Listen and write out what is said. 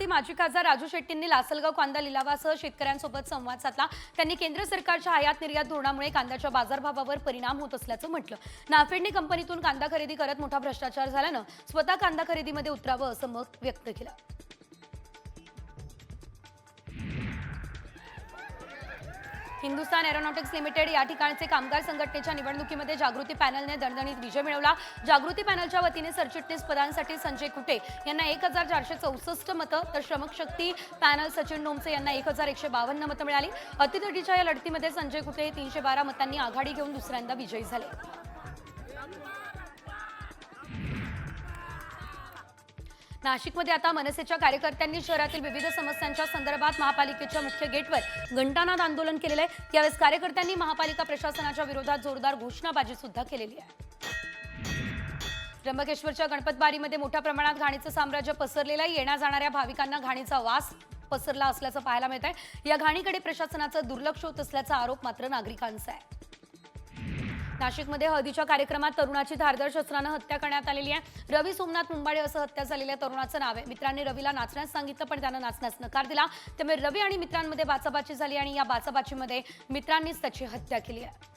माजी खासदार राजू शेट्टींनी लासलगाव कांदा लिलावासह शेतकऱ्यांसोबत संवाद साधला। त्यांनी केंद्र सरकारच्या आयात निर्यात धोरणामुळे कांद्याच्या बाजारभावावर परिणाम होत असल्याचं म्हटलं। नाफेडने कंपनीतून कांदा खरेदी करत मोठा भ्रष्टाचार झाल्यानं स्वतः कांदा खरेदीमध्ये उतरावं असं मत व्यक्त केलं। हिंदुस्तान एरोनॉटिक्स लिमिटेड या ठिकाणचे कामगार संघटनेच्या निवडणुकीमध्ये जागृती पॅनलने दणदणीत विजय मिळवला। जागृती पॅनलच्या वतीने सरचिटणीस पदांसाठी संजय कुटे यांना 1464 मतं, तर श्रमक शक्ती पॅनल सचिन डोमसे यांना 1152 मतं मिळाली। अतितटीच्या या लढतीमध्ये संजय कुटे 312 मतांनी आघाडी घेऊन दुसऱ्यांदा विजयी झाले। नाशिकमध्ये आता मनसेच्या कार्यकर्त्यांनी शहरातील विविध समस्यांच्या संदर्भात महापालिकेच्या मुख्य गेटवर घंटानाद आंदोलन केलेले आहे। यावेळी कार्यकर्त्यांनी महापालिका प्रशासनाच्या विरोधात जोरदार घोषणाबाजी सुद्धा केलेली आहे। त्र्यंबकेश्वरच्या गणपतबारीमध्ये मोठ्या प्रमाणात घाणीचं साम्राज्य पसरलेलं आहे। येण्या जाणाऱ्या भाविकांना घाणीचा वास पसरला असल्याचं पाहायला मिळत आहे। या घाणीकडे प्रशासनाचं दुर्लक्ष होत असल्याचा आरोप मात्र नागरिकांचा आहे। नाशिकमध्ये हळदीच्या कार्यक्रमात तरुणाची धारदार शस्त्रानं हत्या करण्यात आलेली आहे। रवी सोमनाथ मुंबाडे असं हत्या झालेल्या तरुणाचं नाव आहे। मित्रांनी रवीला नाचण्यास सांगितलं, पण त्यानं नाचण्यास नकार दिला। त्यामुळे रवी आणि मित्रांमध्ये बाचाबाची झाली आणि या बाचाबाचीमध्ये मित्रांनीच त्याची हत्या केली आहे।